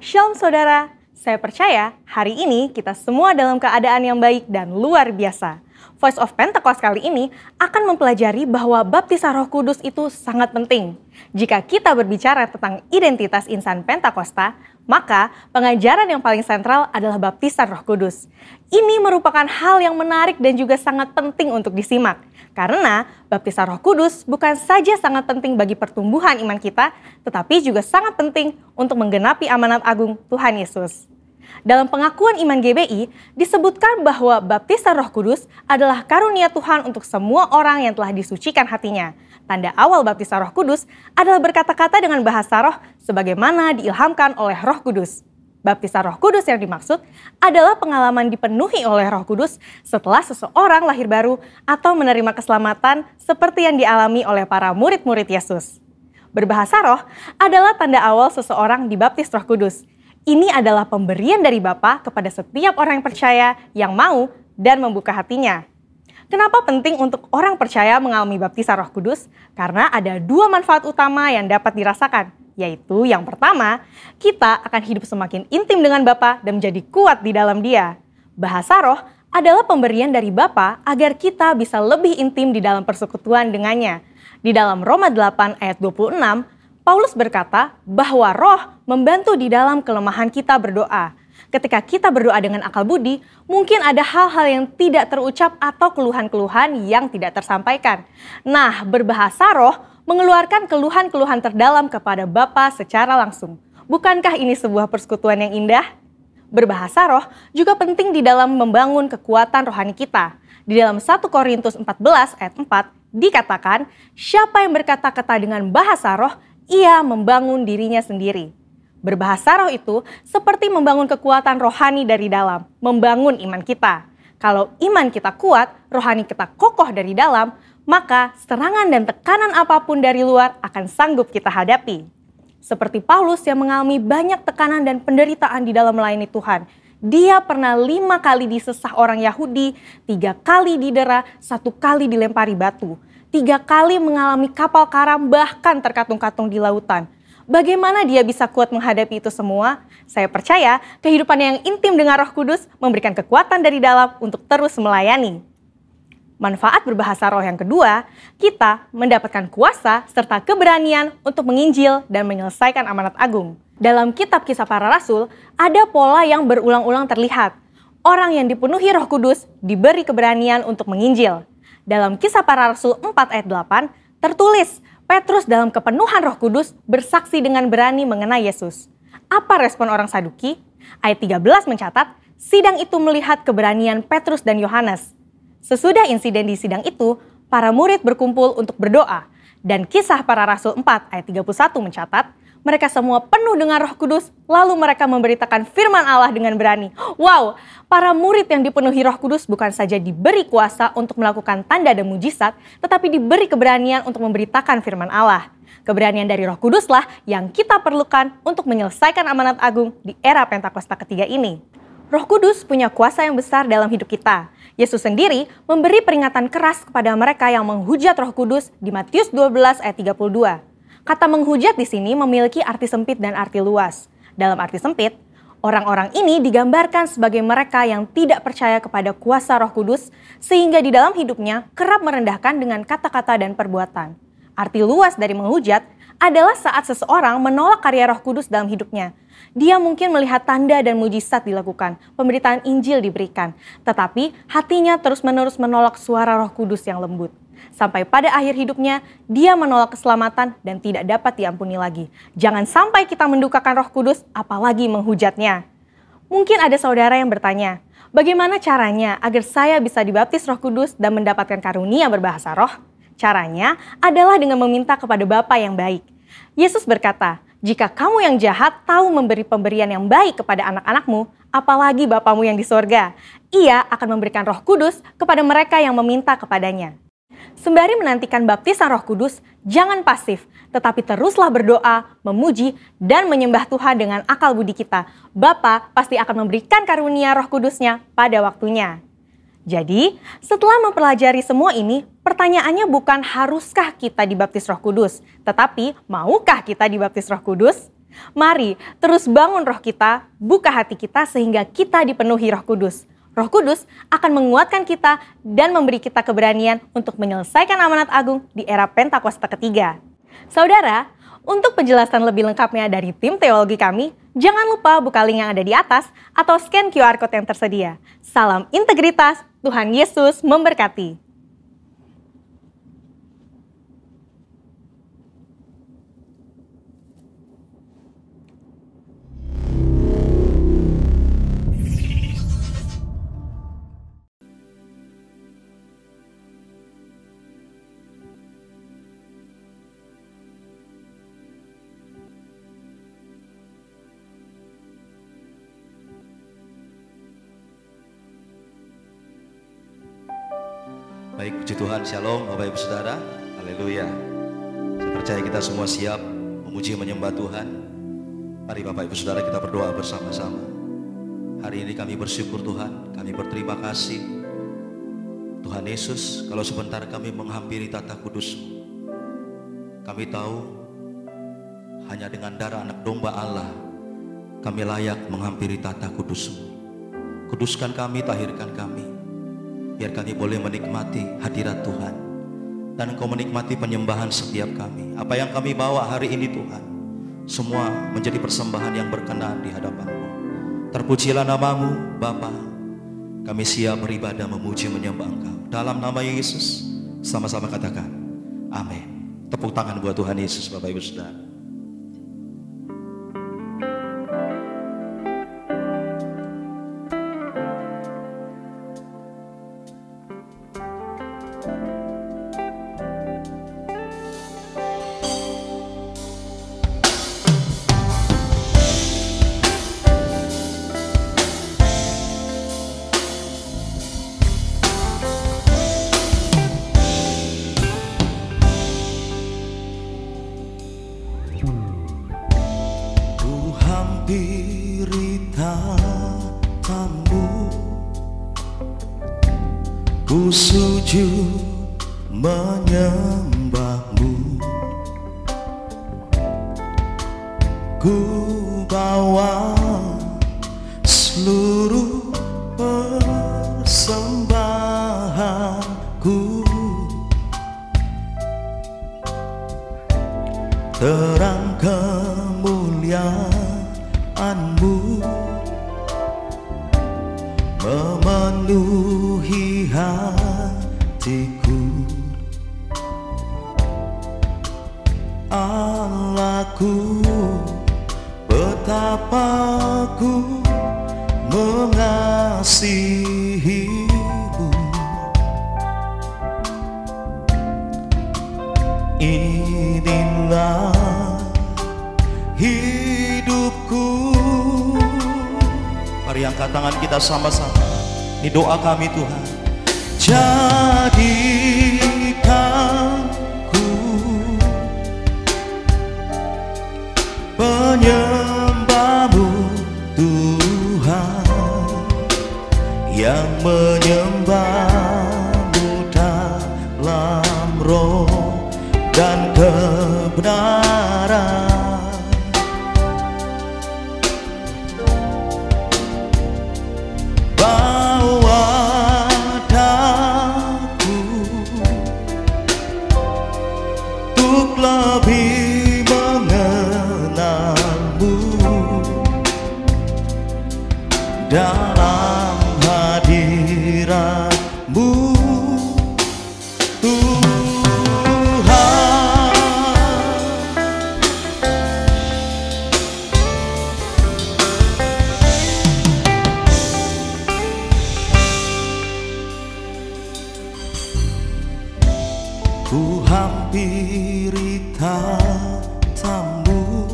Shalom saudara, saya percaya hari ini kita semua dalam keadaan yang baik dan luar biasa. Voice of Pentecost kali ini akan mempelajari bahwa baptisan Roh Kudus itu sangat penting. Jika kita berbicara tentang identitas insan Pentakosta, maka pengajaran yang paling sentral adalah baptisan Roh Kudus. Ini merupakan hal yang menarik dan juga sangat penting untuk disimak. Karena baptisan Roh Kudus bukan saja sangat penting bagi pertumbuhan iman kita, tetapi juga sangat penting untuk menggenapi amanat agung Tuhan Yesus. Dalam pengakuan iman GBI, disebutkan bahwa baptisan Roh Kudus adalah karunia Tuhan untuk semua orang yang telah disucikan hatinya. Tanda awal baptisan Roh Kudus adalah berkata-kata dengan bahasa roh sebagaimana diilhamkan oleh Roh Kudus. Baptisan Roh Kudus yang dimaksud adalah pengalaman dipenuhi oleh Roh Kudus setelah seseorang lahir baru atau menerima keselamatan seperti yang dialami oleh para murid-murid Yesus. Berbahasa roh adalah tanda awal seseorang dibaptis Roh Kudus. Ini adalah pemberian dari Bapa kepada setiap orang yang percaya, yang mau, dan membuka hatinya. Kenapa penting untuk orang percaya mengalami baptisan Roh Kudus? Karena ada dua manfaat utama yang dapat dirasakan, yaitu yang pertama, kita akan hidup semakin intim dengan Bapa dan menjadi kuat di dalam Dia. Bahasa roh adalah pemberian dari Bapa agar kita bisa lebih intim di dalam persekutuan dengannya. Di dalam Roma 8 ayat 26, Paulus berkata bahwa roh membantu di dalam kelemahan kita berdoa. Ketika kita berdoa dengan akal budi, mungkin ada hal-hal yang tidak terucap atau keluhan-keluhan yang tidak tersampaikan. Nah, berbahasa roh mengeluarkan keluhan-keluhan terdalam kepada Bapa secara langsung. Bukankah ini sebuah persekutuan yang indah? Berbahasa roh juga penting di dalam membangun kekuatan rohani kita. Di dalam 1 Korintus 14 ayat 4 dikatakan, siapa yang berkata-kata dengan bahasa roh, ia membangun dirinya sendiri. Berbahasa roh itu seperti membangun kekuatan rohani dari dalam, membangun iman kita. Kalau iman kita kuat, rohani kita kokoh dari dalam, maka serangan dan tekanan apapun dari luar akan sanggup kita hadapi. Seperti Paulus yang mengalami banyak tekanan dan penderitaan di dalam melayani Tuhan. Dia pernah 5 kali disesah orang Yahudi, 3 kali didera, 1 kali dilempari batu. 3 kali mengalami kapal karam bahkan terkatung-katung di lautan. Bagaimana dia bisa kuat menghadapi itu semua? Saya percaya kehidupan yang intim dengan Roh Kudus memberikan kekuatan dari dalam untuk terus melayani. Manfaat berbahasa roh yang kedua, kita mendapatkan kuasa serta keberanian untuk menginjil dan menyelesaikan amanat agung. Dalam kitab Kisah Para Rasul, ada pola yang berulang-ulang terlihat. Orang yang dipenuhi Roh Kudus diberi keberanian untuk menginjil. Dalam Kisah Para Rasul 4 ayat 8, tertulis, Petrus dalam kepenuhan Roh Kudus bersaksi dengan berani mengenai Yesus. Apa respon orang Saduki? Ayat 13 mencatat, sidang itu melihat keberanian Petrus dan Yohanes. Sesudah insiden di sidang itu, para murid berkumpul untuk berdoa. Dan Kisah Para Rasul 4 ayat 31 mencatat, mereka semua penuh dengan Roh Kudus, lalu mereka memberitakan firman Allah dengan berani. Wow, para murid yang dipenuhi Roh Kudus bukan saja diberi kuasa untuk melakukan tanda dan mujizat, tetapi diberi keberanian untuk memberitakan firman Allah. Keberanian dari Roh Kuduslah yang kita perlukan untuk menyelesaikan amanat agung di era Pentakosta ketiga ini. Roh Kudus punya kuasa yang besar dalam hidup kita. Yesus sendiri memberi peringatan keras kepada mereka yang menghujat Roh Kudus di Matius 12 ayat 32. Kata menghujat di sini memiliki arti sempit dan arti luas. Dalam arti sempit, orang-orang ini digambarkan sebagai mereka yang tidak percaya kepada kuasa Roh Kudus, sehingga di dalam hidupnya kerap merendahkan dengan kata-kata dan perbuatan. Arti luas dari menghujat adalah saat seseorang menolak karya Roh Kudus dalam hidupnya. Dia mungkin melihat tanda dan mujizat dilakukan, pemberitaan Injil diberikan, tetapi hatinya terus-menerus menolak suara Roh Kudus yang lembut. Sampai pada akhir hidupnya, dia menolak keselamatan dan tidak dapat diampuni lagi. Jangan sampai kita mendukakan Roh Kudus, apalagi menghujatnya. Mungkin ada saudara yang bertanya, bagaimana caranya agar saya bisa dibaptis Roh Kudus dan mendapatkan karunia berbahasa roh? Caranya adalah dengan meminta kepada Bapa yang baik. Yesus berkata, jika kamu yang jahat tahu memberi pemberian yang baik kepada anak-anakmu, apalagi Bapamu yang di sorga, Ia akan memberikan Roh Kudus kepada mereka yang meminta kepadanya. Sembari menantikan baptisan Roh Kudus, jangan pasif, tetapi teruslah berdoa, memuji, dan menyembah Tuhan dengan akal budi kita. Bapa pasti akan memberikan karunia Roh Kudusnya pada waktunya. Jadi, setelah mempelajari semua ini, pertanyaannya bukan haruskah kita dibaptis Roh Kudus, tetapi maukah kita dibaptis Roh Kudus? Mari terus bangun roh kita, buka hati kita sehingga kita dipenuhi Roh Kudus. Roh Kudus akan menguatkan kita dan memberi kita keberanian untuk menyelesaikan amanat agung di era Pentakosta ketiga. Saudara, untuk penjelasan lebih lengkapnya dari tim teologi kami, jangan lupa buka link yang ada di atas atau scan QR Code yang tersedia. Salam integritas, Tuhan Yesus memberkati. Baik, puji Tuhan, shalom Bapak Ibu Saudara, haleluya. Saya percaya kita semua siap memuji menyembah Tuhan. Mari Bapak Ibu Saudara kita berdoa bersama-sama. Hari ini kami bersyukur Tuhan, kami berterima kasih Tuhan Yesus, kalau sebentar kami menghampiri tata kudus-Mu. Kami tahu hanya dengan darah anak domba Allah kami layak menghampiri tata kudus-Mu. Kuduskan kami, tahirkan kami, biar kami boleh menikmati hadirat Tuhan dan Engkau menikmati penyembahan setiap kami. Apa yang kami bawa hari ini Tuhan, semua menjadi persembahan yang berkenan di hadapan-Mu. Terpujilah nama-Mu Bapa. Kami siap beribadah memuji menyembah Engkau. Dalam nama Yesus sama-sama katakan amin. Tepuk tangan buat Tuhan Yesus Bapak Ibu Saudara. Hampiri tatamu, ku sujud menyembah-Mu, ku bawa seluruh persembahanku, terang kemuliaan-Mu memenuhi hatiku. Allahku, betapa ku mengasihi-Mu. Inilah hidupku. Mari angkat tangan kita sama-sama. Ini doa kami Tuhan. Jadikan ku penyembah-Mu Tuhan, yang menyembah-Mu dalam roh dan kebenaran. Bawa daku untuk lebih mengenal-Mu dalam hadirat-Mu Tuhan. Ku hampiri tatamu,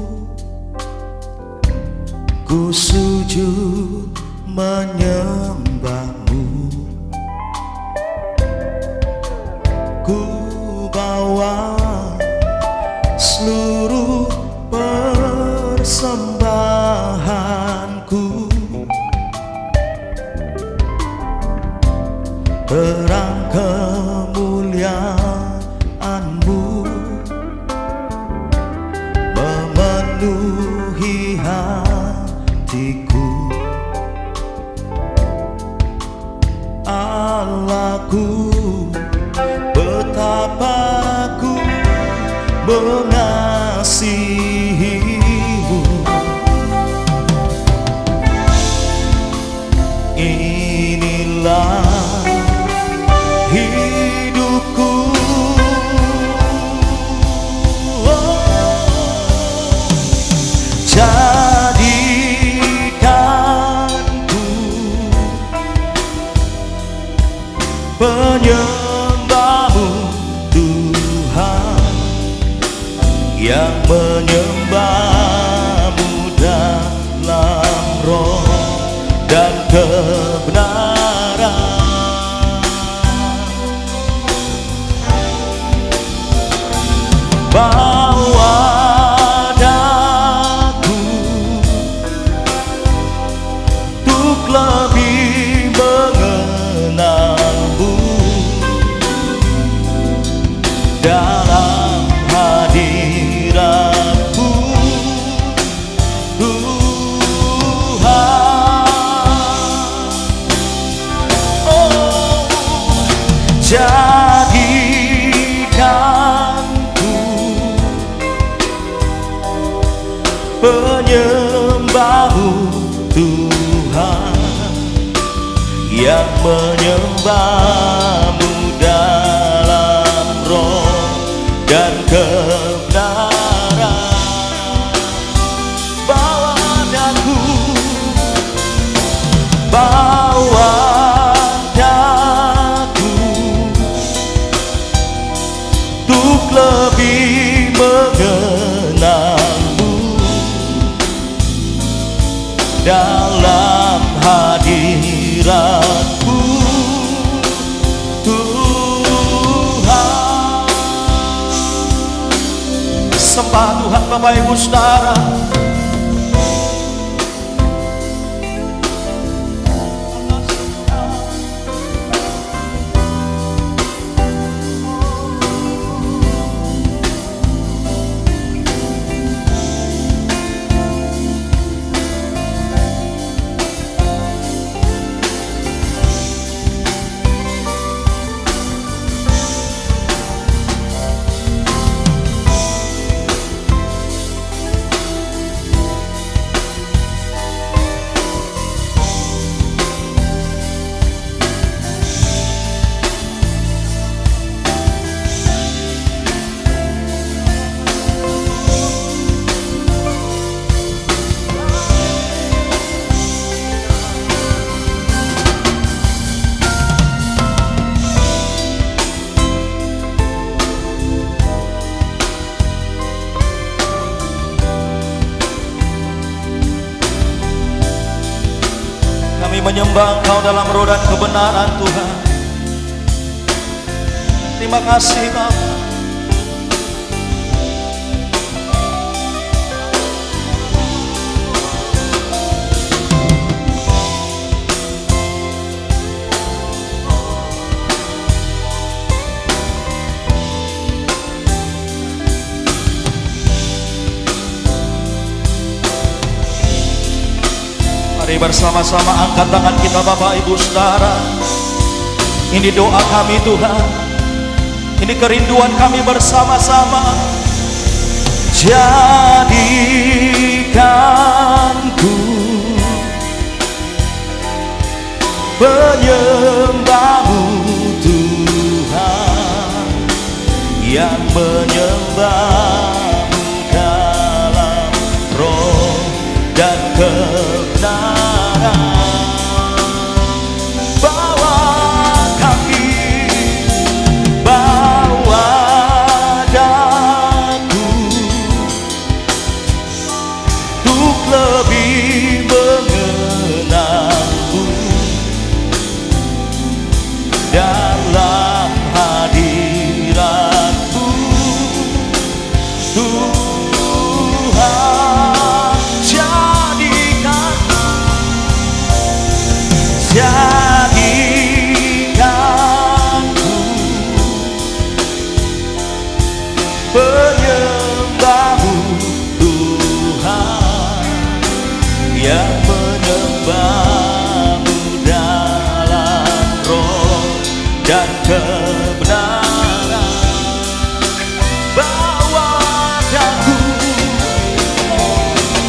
ku sujud menyembah-Mu, ku bawa seluruh persembahanku, terang kemuliaan-Mu memenuhi Allahku, betapa ku mengasihimu. Inilah hidupku, jadikanku penyembahmu Tuhan, yang menyembahmu dalam roh dan kebenaran. Bawa daku untuk lebih mengenalmu dalam hadiratmu Tuhan. Oh, jadikanku penyembahmu Tuhan, yang menyembahmu dalam roh dan kebenaran. Bawa daku, bawa daku untuk lebih mengenalmu dalam hadiratmu Tuhan. Sembah Tuhan Bapak Ibu Saudara. Kami menyembah Engkau dalam roh dan kebenaran Tuhan. Terima kasih Bapa. Mari bersama-sama angkat tangan kita Bapak Ibu Saudara. Ini doa kami Tuhan, ini kerinduan kami bersama-sama. Jadikanku penyembahmu Tuhan, yang menyembahmu dalam roh dan kebenaran. Bawa kami, bawa daku untuk lebih mengenalmu dalam hadiratmu dan kebenaran. Bawa daku,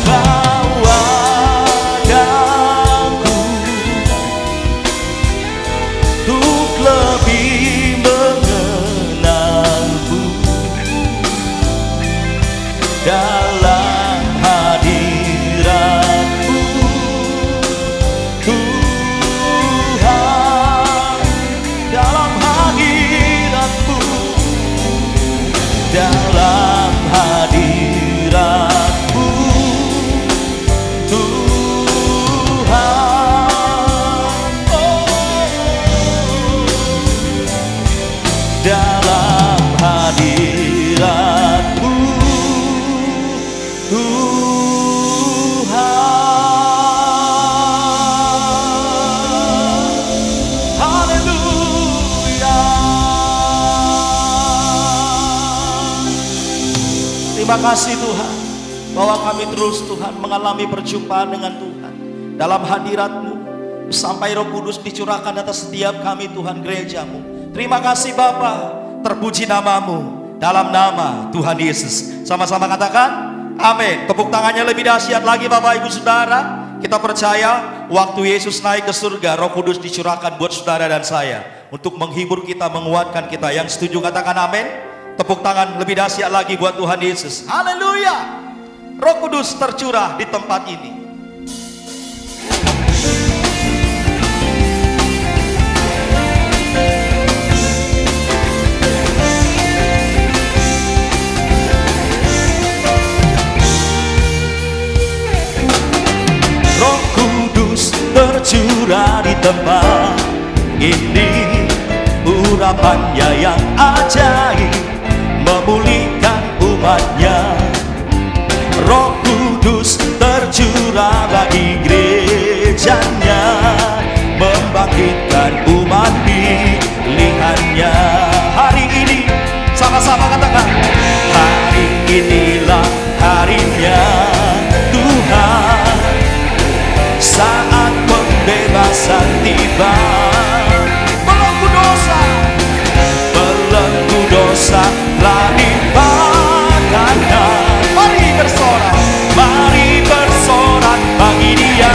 bawa daku untuk lebih mengenalmu dalam hadiratmu, Tuhan, dalam hadiratmu, dalam hadiratmu, Tuhan, dalam hadiratmu, Tuhan. Haleluya. Terima kasih Tuhan, bahwa kami terus Tuhan mengalami perjumpaan dengan Tuhan dalam hadirat-Mu, sampai Roh Kudus dicurahkan atas setiap kami Tuhan, gereja-Mu. Terima kasih Bapa, terpuji nama-Mu dalam nama Tuhan Yesus. Sama-sama katakan amin. Tepuk tangannya lebih dahsyat lagi Bapak Ibu Saudara. Kita percaya waktu Yesus naik ke surga, Roh Kudus dicurahkan buat saudara dan saya untuk menghibur kita, menguatkan kita. Yang setuju katakan amin. Tepuk tangan lebih dahsyat lagi buat Tuhan Yesus. Haleluya. Roh Kudus tercurah di tempat ini. Roh Kudus tercurah di tempat ini, urapannya yang ajaib memulihkan umatnya. Roh Kudus tercurah bagi gerejanya, membangkitkan umat pilihannya. Hari ini sama-sama katakan, hari inilah harinya Tuhan, saat pembebasan tiba. Belenggu dosa, belenggu dosa telah dipatahkan. Mari bersorak, mari bersorak bagi Dia.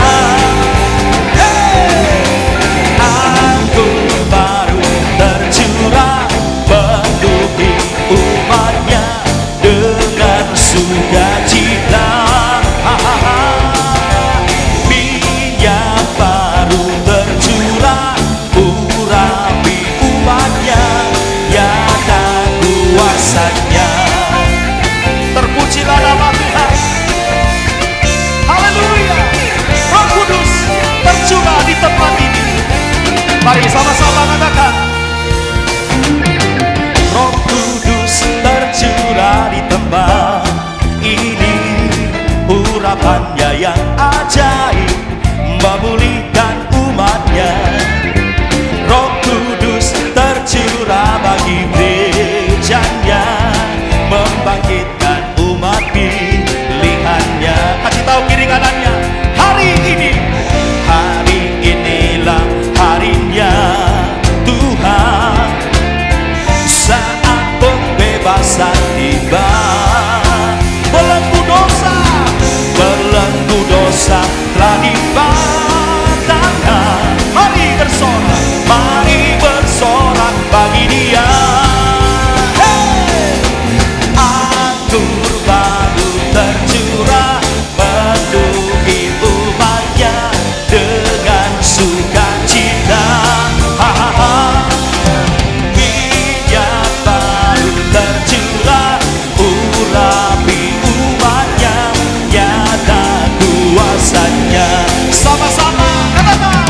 Anggur baru tercurah penuhi umatnya dengan sukacita. Minyak baru tercurah urapi umatnya, nyata kuasanya. Terpujilah nama Tuhan. Haleluya. Roh Kudus tercurah di tempat ini. Mari sama-sama katakan, Roh Kudus tercurah di tempat ini, urapannya yang ajaib memulihkan umatnya. Roh Kudus tercurah bagi gerejanya, membangkitkan umat pilihannya. Kasih tahu kiri kanannya, hari ini, hari inilah harinya Tuhan, saat pembebasan tiba. Belenggu dosa, belenggu dosa telah dipatahkan. Mari bersorak, mari bersorak bagi Dia. Anggur baru tercurah penuhi umatnya dengan sukacita. Minyak baru tercurah urapi umatnya, nyata kuasanya. Sama-sama katakan,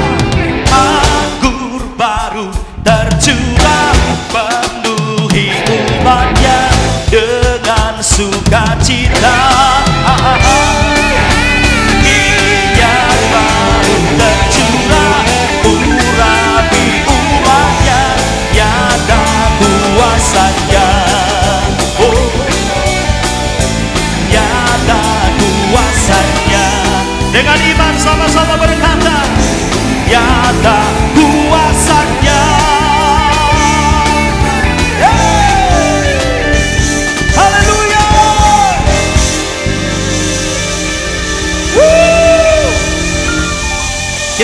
anggur baru tercurah penuhi umatnya dengan sukacita. Minyak baru tercurah urapi umatnya, nyata kuasanya. Oh, nyata kuasanya. Dengan iman sama-sama berkata, nyata kuasanya.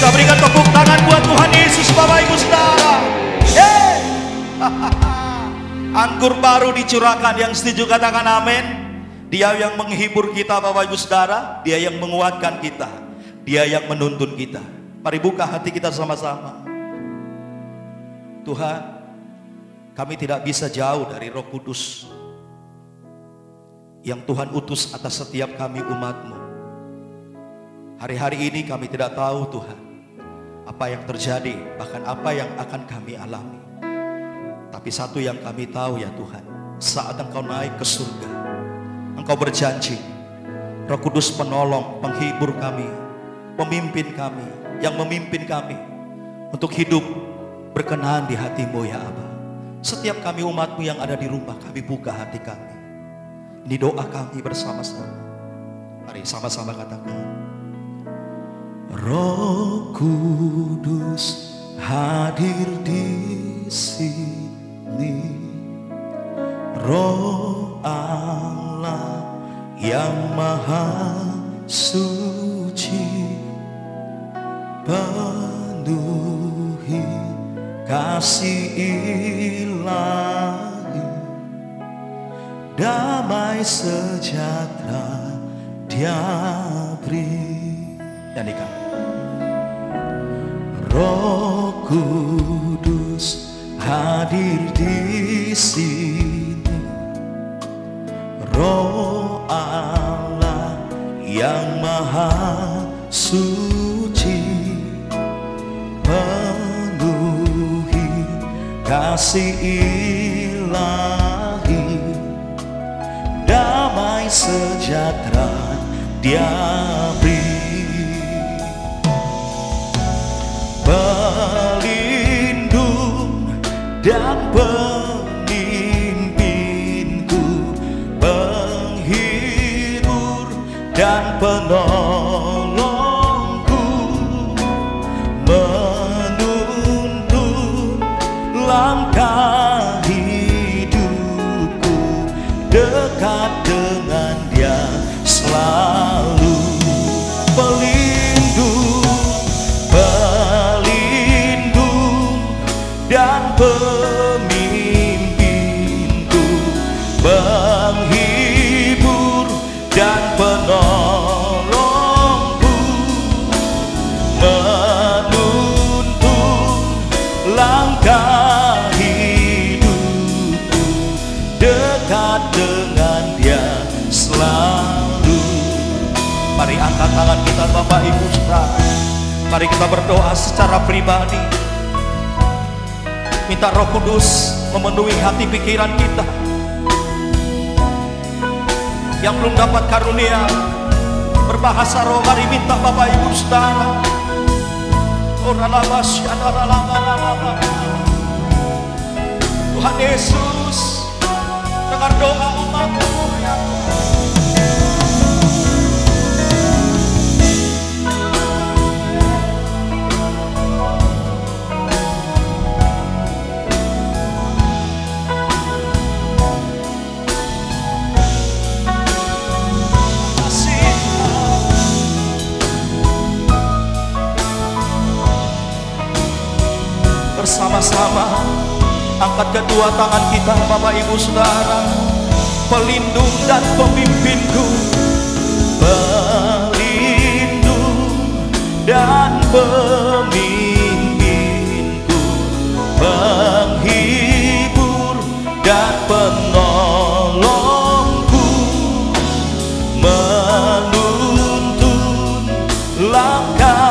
Kita berikan tepuk tangan buat Tuhan Yesus, Bapak Ibu Saudara. Anggur baru dicurahkan, yang setuju katakan amin. Dia yang menghibur kita Bapak Ibu Saudara, Dia yang menguatkan kita, Dia yang menuntun kita. Mari buka hati kita sama-sama. Tuhan, kami tidak bisa jauh dari Roh Kudus yang Tuhan utus atas setiap kami umat-Mu. Hari-hari ini kami tidak tahu Tuhan apa yang terjadi, bahkan apa yang akan kami alami. Tapi satu yang kami tahu ya Tuhan, saat Engkau naik ke surga, Engkau berjanji, Roh Kudus penolong, penghibur kami, pemimpin kami, yang memimpin kami untuk hidup berkenan di hati-Mu ya Aba. Setiap kami umat-Mu yang ada di rumah, kami buka hati kami. Ini doa kami bersama-sama. Mari sama-sama katakan. Roh Kudus hadir di sini, Roh Allah yang maha suci, penuhi kasih ilahi, damai sejahtera Dia beri. Nyanyikan. Roh Kudus hadir di sini, Roh Allah yang maha suci, penuhi kasih ilahi, damai sejahtera Dia beri. Pelindung dan pemimpinku, penghibur dan penolongku, menuntun langkah hidupku, dekat dengan Dia selalu. Dan pemimpinku, penghibur dan penolongku, menuntun langkah hidupku, dekat dengan Dia selalu. Mari angkat tangan kita Bapak Ibu Saudara. Mari kita berdoa secara pribadi. Minta Roh Kudus memenuhi hati pikiran kita. Yang belum dapat karunia berbahasa roh, mari minta Bapak Ibu Saudara. Tuhan Yesus, dengar doa umat-Mu ya Tuhan. Bersama-sama angkat kedua tangan kita Bapak Ibu Saudara. Pelindung dan pemimpinku, pelindung dan pemimpinku, penghibur dan penolongku, menuntun langkah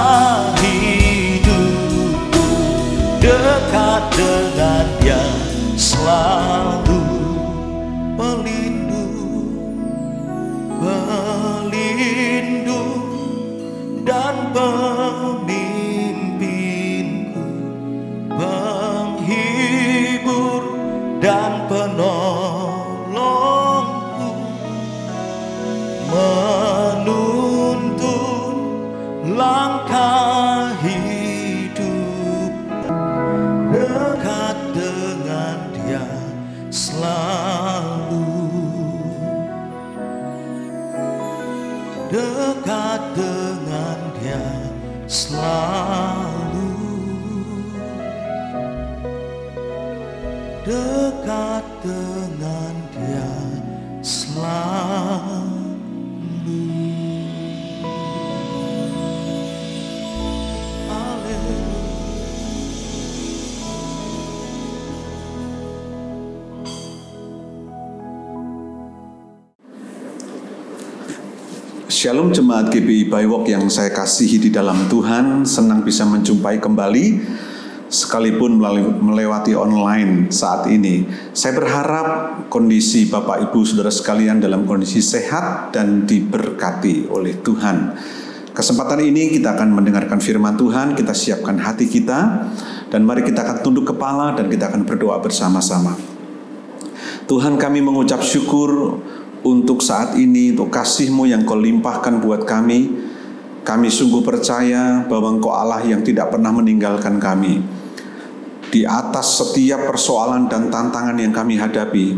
dekat dengan Dia selalu. Pelindung dan pemimpinku, penghibur dan penolongku, menuntun langkah hidup, dekat dengan Dia selalu, dekat dengan Dia selalu. dekat dengan Dia selalu. Shalom jemaat GBI Baiwok yang saya kasihi di dalam Tuhan, senang bisa menjumpai kembali sekalipun melewati online saat ini. Saya berharap kondisi Bapak Ibu Saudara sekalian dalam kondisi sehat dan diberkati oleh Tuhan. Kesempatan ini kita akan mendengarkan firman Tuhan, kita siapkan hati kita, dan mari kita akan tunduk kepala dan kita akan berdoa bersama-sama. Tuhan, kami mengucap syukur untuk saat ini, untuk kasih-Mu yang Kau limpahkan buat kami. Kami sungguh percaya bahwa Engkau Allah yang tidak pernah meninggalkan kami. Di atas setiap persoalan dan tantangan yang kami hadapi,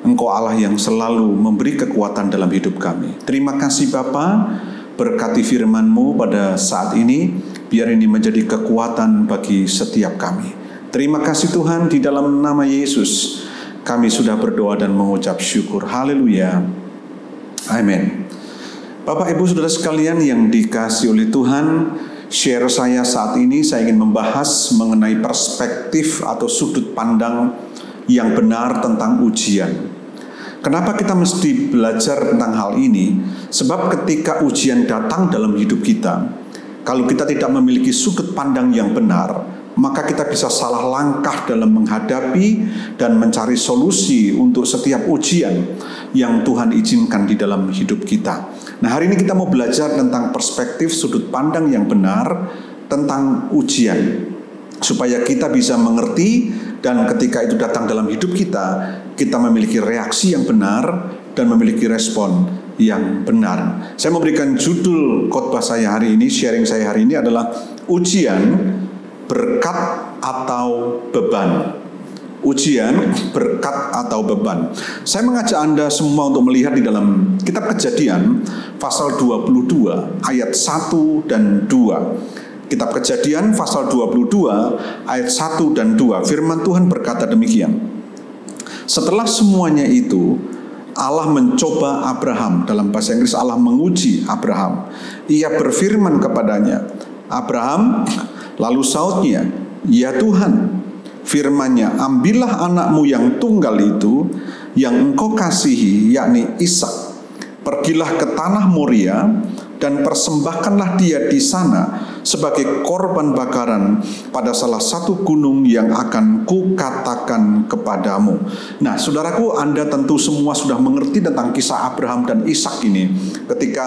Engkau Allah yang selalu memberi kekuatan dalam hidup kami. Terima kasih Bapa, berkati firman-Mu pada saat ini, biar ini menjadi kekuatan bagi setiap kami. Terima kasih Tuhan, di dalam nama Yesus kami sudah berdoa dan mengucap syukur. Haleluya. Amin. Bapak Ibu Saudara sekalian yang dikasihi oleh Tuhan, share saya saat ini saya ingin membahas mengenai perspektif atau sudut pandang yang benar tentang ujian. Kenapa kita mesti belajar tentang hal ini? Sebab ketika ujian datang dalam hidup kita, kalau kita tidak memiliki sudut pandang yang benar, maka kita bisa salah langkah dalam menghadapi dan mencari solusi untuk setiap ujian yang Tuhan izinkan di dalam hidup kita. Nah, hari ini kita mau belajar tentang perspektif sudut pandang yang benar tentang ujian, supaya kita bisa mengerti dan ketika itu datang dalam hidup kita, kita memiliki reaksi yang benar dan memiliki respon yang benar. Saya memberikan judul khotbah saya hari ini, sharing saya hari ini adalah ujian, berkat atau beban. Ujian, berkat atau beban. Saya mengajak Anda semua untuk melihat di dalam kitab Kejadian pasal 22 ayat 1 dan 2. Kitab Kejadian pasal 22 ayat 1 dan 2. Firman Tuhan berkata demikian. Setelah semuanya itu, Allah mencoba Abraham. Dalam bahasa Inggris Allah menguji Abraham. Ia berfirman kepadanya, Abraham. Lalu sautnya, ya Tuhan, firman-Nya, ambillah anakmu yang tunggal itu, yang engkau kasihi, yakni Ishak. Pergilah ke tanah Moria, dan persembahkanlah dia di sana sebagai korban bakaran pada salah satu gunung yang akan kukatakan kepadamu. Nah, saudaraku, Anda tentu semua sudah mengerti tentang kisah Abraham dan Ishak ini. Ketika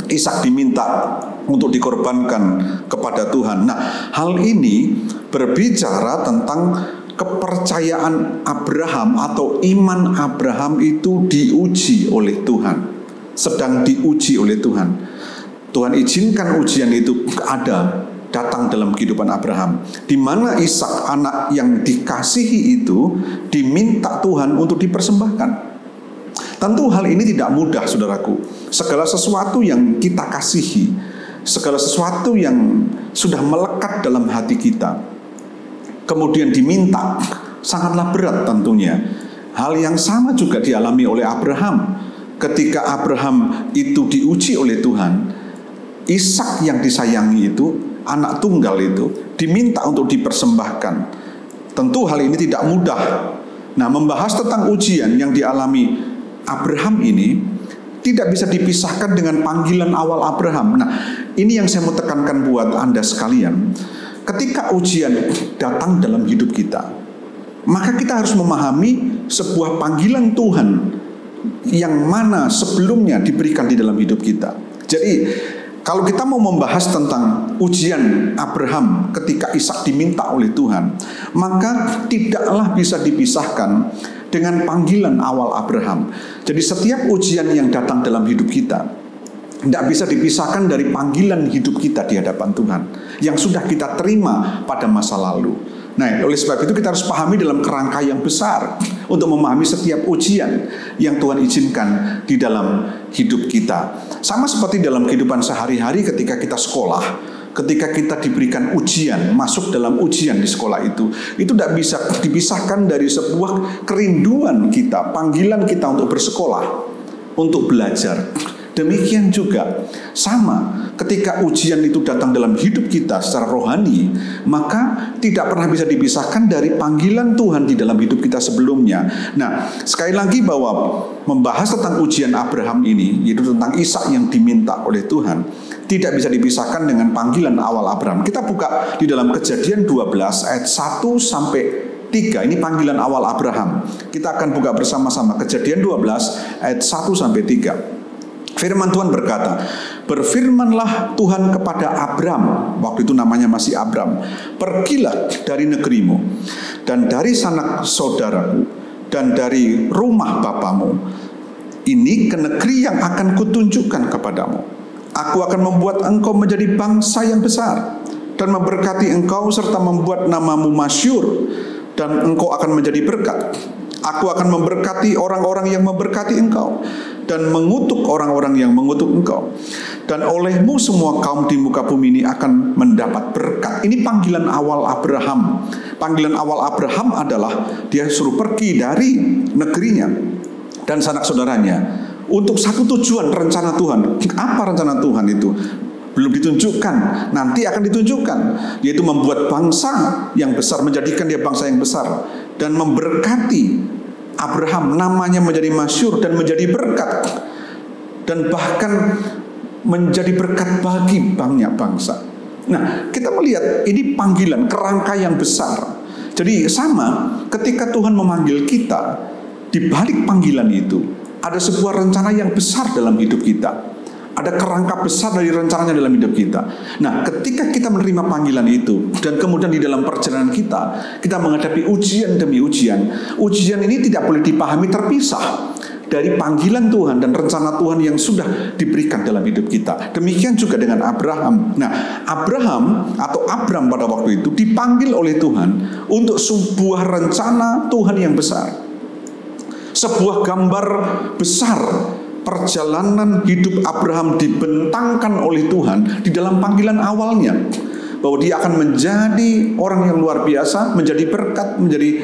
Ishak diminta untuk dikorbankan kepada Tuhan. Nah, hal ini berbicara tentang kepercayaan Abraham atau iman Abraham itu diuji oleh Tuhan. Sedang diuji oleh Tuhan. Tuhan izinkan ujian itu datang dalam kehidupan Abraham, di mana Ishak, anak yang dikasihi itu, diminta Tuhan untuk dipersembahkan. Tentu hal ini tidak mudah, saudaraku. Segala sesuatu yang kita kasihi, segala sesuatu yang sudah melekat dalam hati kita, kemudian diminta, sangatlah berat tentunya. Hal yang sama juga dialami oleh Abraham. Ketika Abraham itu diuji oleh Tuhan, Ishak yang disayangi itu, anak tunggal itu, diminta untuk dipersembahkan. Tentu hal ini tidak mudah. Nah, membahas tentang ujian yang dialami Abraham ini tidak bisa dipisahkan dengan panggilan awal Abraham. Nah, ini yang saya mau tekankan buat Anda sekalian. Ketika ujian datang dalam hidup kita, maka kita harus memahami sebuah panggilan Tuhan yang mana sebelumnya diberikan di dalam hidup kita. Jadi, kalau kita mau membahas tentang ujian Abraham ketika Ishak diminta oleh Tuhan, maka tidaklah bisa dipisahkan dengan panggilan awal Abraham. Jadi setiap ujian yang datang dalam hidup kita tidak bisa dipisahkan dari panggilan hidup kita di hadapan Tuhan yang sudah kita terima pada masa lalu. Nah, oleh sebab itu kita harus pahami dalam kerangka yang besar untuk memahami setiap ujian yang Tuhan izinkan di dalam hidup kita. Sama seperti dalam kehidupan sehari-hari ketika kita sekolah, ketika kita diberikan ujian, masuk dalam ujian di sekolah itu tidak bisa dipisahkan dari sebuah kerinduan kita, panggilan kita untuk bersekolah, untuk belajar. Demikian juga sama ketika ujian itu datang dalam hidup kita secara rohani, maka tidak pernah bisa dipisahkan dari panggilan Tuhan di dalam hidup kita sebelumnya. Nah, sekali lagi bahwa membahas tentang ujian Abraham ini, yaitu tentang Ishak yang diminta oleh Tuhan, tidak bisa dipisahkan dengan panggilan awal Abraham. Kita buka di dalam Kejadian 12 ayat 1 sampai 3. Ini panggilan awal Abraham. Kita akan buka bersama-sama Kejadian 12 ayat 1 sampai 3. Firman Tuhan berkata, "Berfirmanlah Tuhan kepada Abram," waktu itu namanya masih Abram, "pergilah dari negerimu dan dari sanak saudaraku dan dari rumah bapamu ini ke negeri yang akan kutunjukkan kepadamu. Aku akan membuat engkau menjadi bangsa yang besar dan memberkati engkau serta membuat namamu masyhur, dan engkau akan menjadi berkat. Aku akan memberkati orang-orang yang memberkati engkau dan mengutuk orang-orang yang mengutuk engkau. Dan olehmu semua kaum di muka bumi ini akan mendapat berkat." Ini panggilan awal Abraham. Panggilan awal Abraham adalah dia suruh pergi dari negerinya dan sanak saudaranya untuk satu tujuan, rencana Tuhan. Apa rencana Tuhan itu? Belum ditunjukkan, nanti akan ditunjukkan, yaitu membuat bangsa yang besar, menjadikan dia bangsa yang besar, dan memberkati Abraham, namanya menjadi masyhur dan menjadi berkat, dan bahkan menjadi berkat bagi banyak bangsa. Nah, kita melihat ini panggilan, kerangka yang besar. Jadi sama ketika Tuhan memanggil kita, di balik panggilan itu ada sebuah rencana yang besar dalam hidup kita. Ada kerangka besar dari rencananya dalam hidup kita. Nah, ketika kita menerima panggilan itu, dan kemudian di dalam perjalanan kita menghadapi ujian demi ujian. Ujian ini tidak boleh dipahami terpisah dari panggilan Tuhan dan rencana Tuhan yang sudah diberikan dalam hidup kita. Demikian juga dengan Abraham. Nah, Abraham atau Abram pada waktu itu dipanggil oleh Tuhan untuk sebuah rencana Tuhan yang besar. Sebuah gambar besar perjalanan hidup Abraham dibentangkan oleh Tuhan di dalam panggilan awalnya, bahwa dia akan menjadi orang yang luar biasa, menjadi berkat, menjadi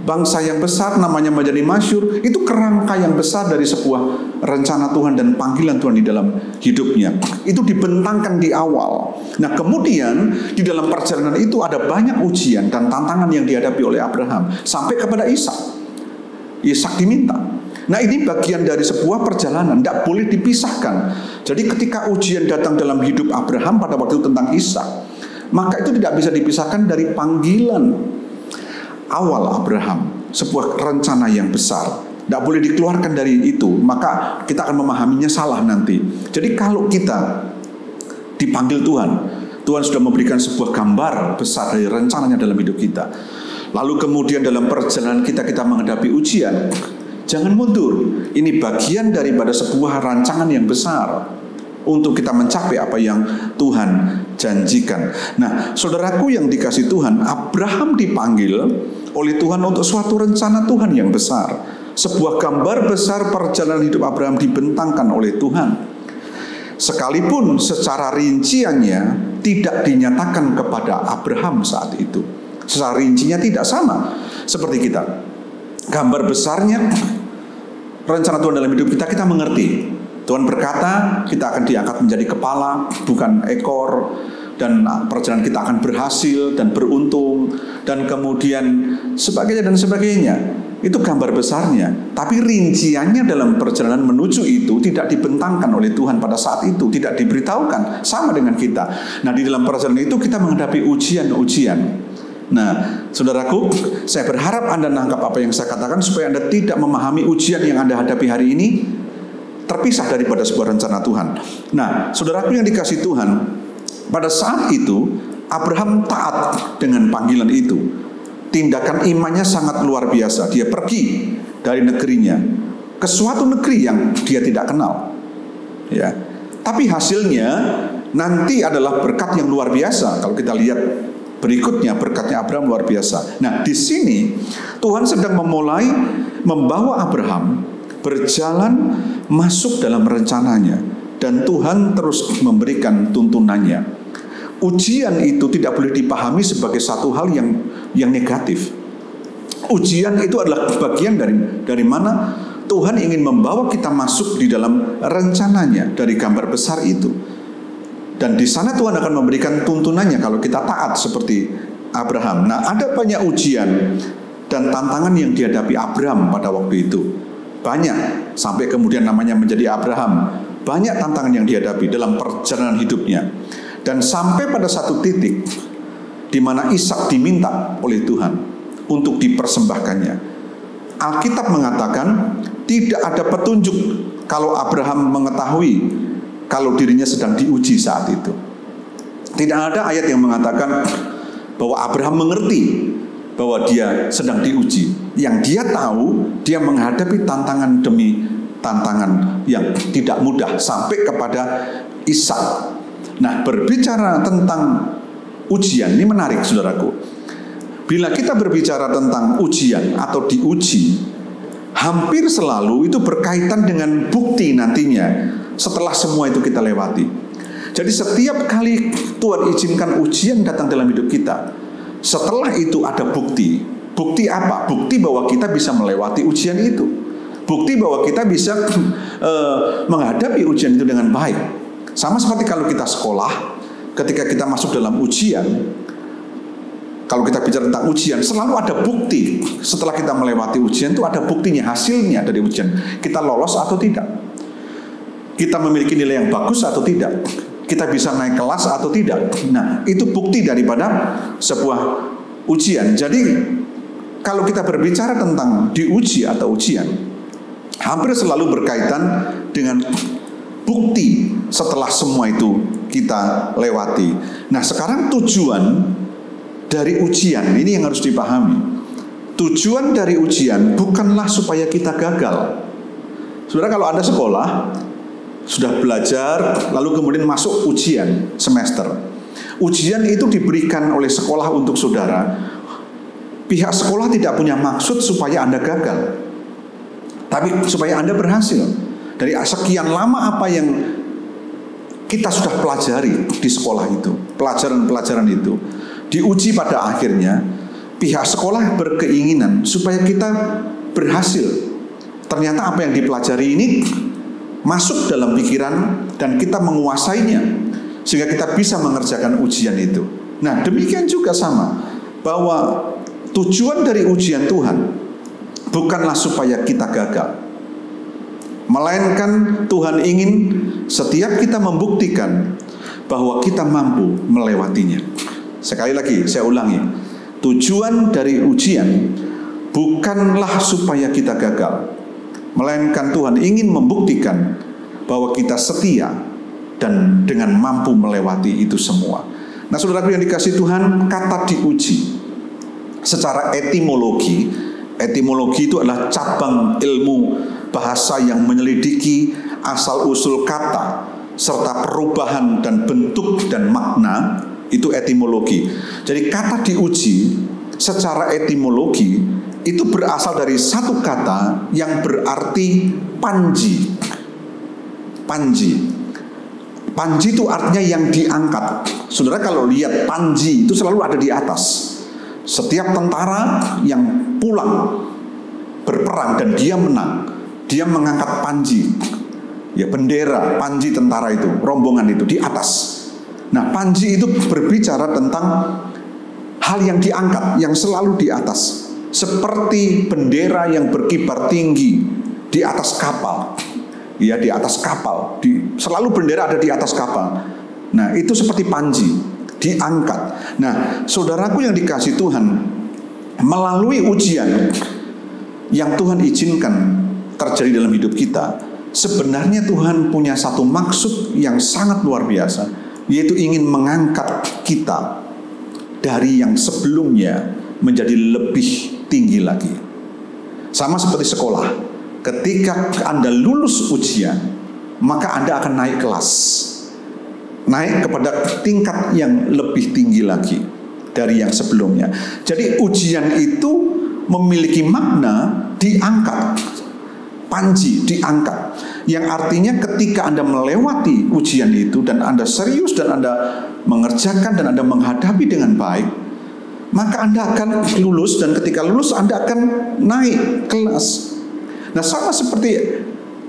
bangsa yang besar, namanya menjadi masyhur. Itu kerangka yang besar dari sebuah rencana Tuhan dan panggilan Tuhan di dalam hidupnya. Itu dibentangkan di awal. Nah, kemudian di dalam perjalanan itu ada banyak ujian dan tantangan yang dihadapi oleh Abraham sampai kepada Ishak. Ishak diminta. Nah, ini bagian dari sebuah perjalanan, tidak boleh dipisahkan. Jadi ketika ujian datang dalam hidup Abraham pada waktu itu tentang Ishak, maka itu tidak bisa dipisahkan dari panggilan awal Abraham, sebuah rencana yang besar. Tidak boleh dikeluarkan dari itu, maka kita akan memahaminya salah nanti. Jadi kalau kita dipanggil Tuhan, Tuhan sudah memberikan sebuah gambar besar dari rencananya dalam hidup kita. Lalu kemudian dalam perjalanan kita menghadapi ujian, jangan mundur. Ini bagian daripada sebuah rancangan yang besar untuk kita mencapai apa yang Tuhan janjikan. Nah, saudaraku yang dikasih Tuhan, Abraham dipanggil oleh Tuhan untuk suatu rencana Tuhan yang besar. Sebuah gambar besar perjalanan hidup Abraham dibentangkan oleh Tuhan. Sekalipun secara rinciannya tidak dinyatakan kepada Abraham saat itu. Secara rincinya tidak sama seperti kita. Gambar besarnya rencana Tuhan dalam hidup kita mengerti. Tuhan berkata kita akan diangkat menjadi kepala, bukan ekor, dan perjalanan kita akan berhasil dan beruntung, dan kemudian sebagainya dan sebagainya. Itu gambar besarnya. Tapi rinciannya dalam perjalanan menuju itu tidak dibentangkan oleh Tuhan pada saat itu, tidak diberitahukan. Sama dengan kita. Nah, di dalam perjalanan itu kita menghadapi ujian-ujian. Nah, saudaraku, saya berharap Anda nangkap apa yang saya katakan supaya Anda tidak memahami ujian yang Anda hadapi hari ini terpisah daripada sebuah rencana Tuhan. Nah, saudaraku yang dikasih Tuhan, pada saat itu Abraham taat dengan panggilan itu. Tindakan imannya sangat luar biasa. Dia pergi dari negerinya ke suatu negeri yang dia tidak kenal. Ya. Tapi hasilnya nanti adalah berkat yang luar biasa. Kalau kita lihat berikutnya, berkatnya Abraham luar biasa. Nah, di sini Tuhan sedang memulai membawa Abraham berjalan masuk dalam rencananya, dan Tuhan terus memberikan tuntunannya. ujian itu tidak boleh dipahami sebagai satu hal yang negatif. Ujian itu adalah bagian dari mana Tuhan ingin membawa kita masuk di dalam rencananya dari gambar besar itu. Dan di sana Tuhan akan memberikan tuntunannya kalau kita taat seperti Abraham. Nah, ada banyak ujian dan tantangan yang dihadapi Abraham pada waktu itu. Banyak, sampai kemudian namanya menjadi Abraham. Banyak tantangan yang dihadapi dalam perjalanan hidupnya. Dan sampai pada satu titik di mana Ishak diminta oleh Tuhan untuk dipersembahkannya. Alkitab mengatakan tidak ada petunjuk kalau Abraham mengetahui kalau dirinya sedang diuji saat itu. Tidak ada ayat yang mengatakan bahwa Abraham mengerti bahwa dia sedang diuji. Yang dia tahu, dia menghadapi tantangan demi tantangan yang tidak mudah sampai kepada Ishak. Nah, berbicara tentang ujian ini menarik, saudaraku. Bila kita berbicara tentang ujian atau diuji, hampir selalu itu berkaitan dengan bukti nantinya setelah semua itu kita lewati. Jadi setiap kali Tuhan izinkan ujian datang dalam hidup kita, setelah itu ada bukti. Bukti apa? Bukti bahwa kita bisa melewati ujian itu. Bukti bahwa kita bisa menghadapi ujian itu dengan baik. Sama seperti kalau kita sekolah, ketika kita masuk dalam ujian, kalau kita bicara tentang ujian, selalu ada bukti. Setelah kita melewati ujian itu ada buktinya, hasilnya dari ujian. Kita lolos atau tidak. Kita memiliki nilai yang bagus atau tidak. Kita bisa naik kelas atau tidak. Nah, itu bukti daripada sebuah ujian. Jadi, kalau kita berbicara tentang diuji atau ujian, hampir selalu berkaitan dengan bukti setelah semua itu kita lewati. Nah, sekarang tujuan dari ujian ini yang harus dipahami. Tujuan dari ujian bukanlah supaya kita gagal. Saudara, kalau Anda sekolah, sudah belajar, lalu kemudian masuk ujian semester. Ujian itu diberikan oleh sekolah untuk saudara. Pihak sekolah tidak punya maksud supaya Anda gagal, tapi supaya Anda berhasil. Dari sekian lama apa yang kita sudah pelajari di sekolah itu, pelajaran-pelajaran itu, diuji pada akhirnya, pihak sekolah berkeinginan supaya kita berhasil. Ternyata apa yang dipelajari ini masuk dalam pikiran dan kita menguasainya, sehingga kita bisa mengerjakan ujian itu. Nah, demikian juga sama, bahwa tujuan dari ujian Tuhan bukanlah supaya kita gagal, melainkan Tuhan ingin setiap kita membuktikan bahwa kita mampu melewatinya. Sekali lagi, saya ulangi. Tujuan dari ujian bukanlah supaya kita gagal, melainkan Tuhan ingin membuktikan bahwa kita setia dan dengan mampu melewati itu semua. Nah, saudaraku yang dikasihi Tuhan, kata diuji secara etimologi itu adalah cabang ilmu bahasa yang menyelidiki asal-usul kata serta perubahan dan bentuk dan makna. Itu etimologi. Jadi kata diuji secara etimologi itu berasal dari satu kata yang berarti panji. Panji. Panji itu artinya yang diangkat. Saudara kalau lihat panji itu selalu ada di atas. Setiap tentara yang pulang berperang dan dia menang, dia mengangkat panji. Ya, bendera, panji tentara itu, rombongan itu di atas. Nah, panji itu berbicara tentang hal yang diangkat, yang selalu di atas. Seperti bendera yang berkibar tinggi di atas kapal. Ya, di atas kapal. Selalu bendera ada di atas kapal. Nah, itu seperti panji, diangkat. Nah, saudaraku yang dikasihi Tuhan, melalui ujian yang Tuhan izinkan terjadi dalam hidup kita, sebenarnya Tuhan punya satu maksud yang sangat luar biasa, yaitu ingin mengangkat kita dari yang sebelumnya menjadi lebih tinggi lagi. Sama seperti sekolah, ketika Anda lulus ujian, maka Anda akan naik kelas, naik kepada tingkat yang lebih tinggi lagi dari yang sebelumnya. Jadi ujian itu memiliki makna diangkat, panji diangkat. Yang artinya ketika Anda melewati ujian itu dan Anda serius dan Anda mengerjakan dan Anda menghadapi dengan baik, maka Anda akan lulus, dan ketika lulus Anda akan naik kelas. Nah, sama seperti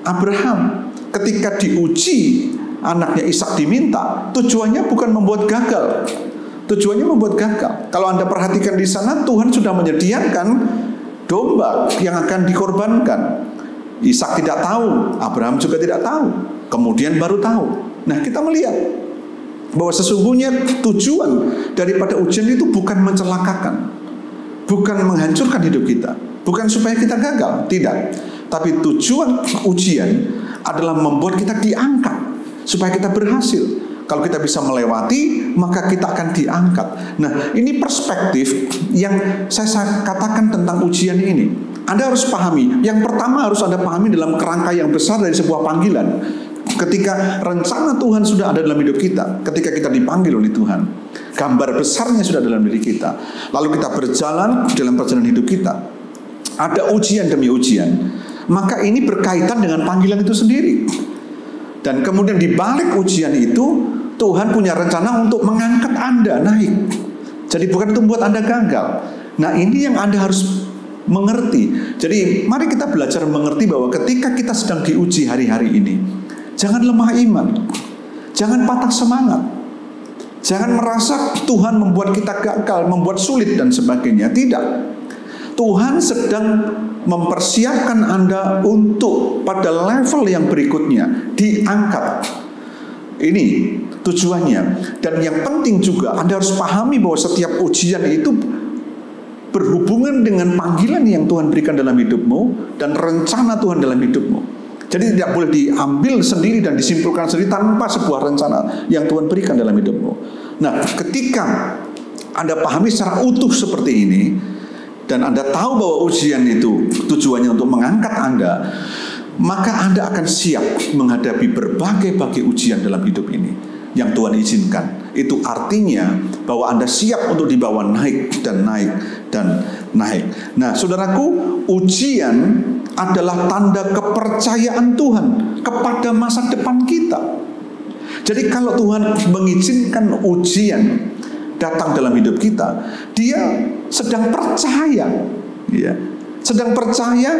Abraham ketika diuji, anaknya Ishak diminta, tujuannya bukan membuat gagal. Tujuannya membuat gagal. Kalau Anda perhatikan di sana, Tuhan sudah menyediakan domba yang akan dikorbankan. Ishak tidak tahu, Abraham juga tidak tahu. Kemudian baru tahu. Nah, kita melihat bahwa sesungguhnya tujuan daripada ujian itu bukan mencelakakan, bukan menghancurkan hidup kita, bukan supaya kita gagal, tidak. Tapi tujuan ujian adalah membuat kita diangkat, supaya kita berhasil. Kalau kita bisa melewati, maka kita akan diangkat. Nah, ini perspektif yang saya katakan tentang ujian ini. Anda harus pahami. Yang pertama harus Anda pahami dalam kerangka yang besar dari sebuah panggilan. Ketika rencana Tuhan sudah ada dalam hidup kita, ketika kita dipanggil oleh Tuhan, gambar besarnya sudah dalam diri kita. Lalu kita berjalan dalam perjalanan hidup kita. Ada ujian demi ujian. Maka ini berkaitan dengan panggilan itu sendiri. Dan kemudian di balik ujian itu, Tuhan punya rencana untuk mengangkat Anda naik. Jadi bukan untuk membuat Anda gagal. Nah, ini yang Anda harus mengerti. Jadi mari kita belajar mengerti bahwa ketika kita sedang diuji hari-hari ini, jangan lemah iman, jangan patah semangat, jangan merasa Tuhan membuat kita gagal, membuat sulit dan sebagainya. Tidak. Tuhan sedang mempersiapkan Anda untuk pada level yang berikutnya, diangkat. Ini tujuannya. Dan yang penting juga Anda harus pahami bahwa setiap ujian itu berhubungan dengan panggilan yang Tuhan berikan dalam hidupmu dan rencana Tuhan dalam hidupmu. Jadi tidak boleh diambil sendiri dan disimpulkan sendiri tanpa sebuah rencana yang Tuhan berikan dalam hidupmu. Nah, ketika Anda pahami secara utuh seperti ini, dan Anda tahu bahwa ujian itu tujuannya untuk mengangkat Anda, maka Anda akan siap menghadapi berbagai ujian dalam hidup ini yang Tuhan izinkan. Itu artinya bahwa Anda siap untuk dibawa naik dan naik dan naik. Nah, saudaraku, ujian adalah tanda kepercayaan Tuhan kepada masa depan kita. Jadi kalau Tuhan mengizinkan ujian datang dalam hidup kita, Dia sedang percaya, ya, sedang percaya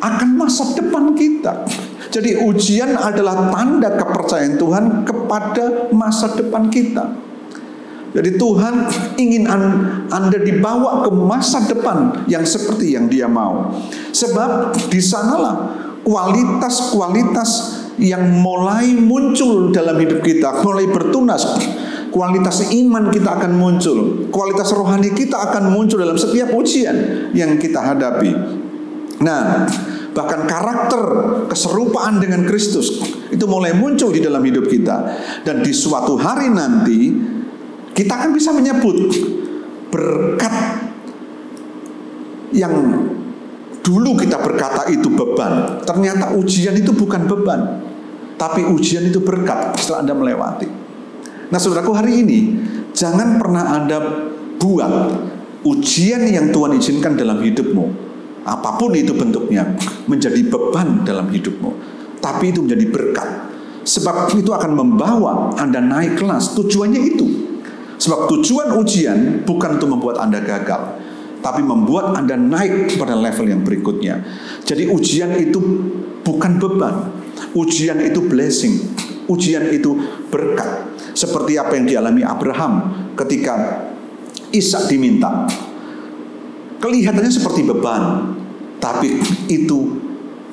akan masa depan kita. Jadi ujian adalah tanda kepercayaan Tuhan kepada masa depan kita. Jadi Tuhan ingin Anda dibawa ke masa depan yang seperti yang Dia mau. Sebab di sanalah kualitas-kualitas yang mulai muncul dalam hidup kita, mulai bertunas. Kualitas iman kita akan muncul, kualitas rohani kita akan muncul dalam setiap ujian yang kita hadapi. Nah, bahkan karakter keserupaan dengan Kristus itu mulai muncul di dalam hidup kita. Dan di suatu hari nanti kita akan bisa menyebut berkat yang dulu kita berkata itu beban. Ternyata ujian itu bukan beban, tapi ujian itu berkat setelah Anda melewati. Nah, saudaraku, hari ini jangan pernah Anda buat ujian yang Tuhan izinkan dalam hidupmu, apapun itu bentuknya, menjadi beban dalam hidupmu. Tapi itu menjadi berkat. Sebab itu akan membawa Anda naik kelas. Tujuannya itu. Sebab tujuan ujian bukan untuk membuat Anda gagal, tapi membuat Anda naik pada level yang berikutnya. Jadi ujian itu bukan beban. Ujian itu blessing. Ujian itu berkat. Seperti apa yang dialami Abraham ketika Ishak diminta. Kelihatannya seperti beban, tapi itu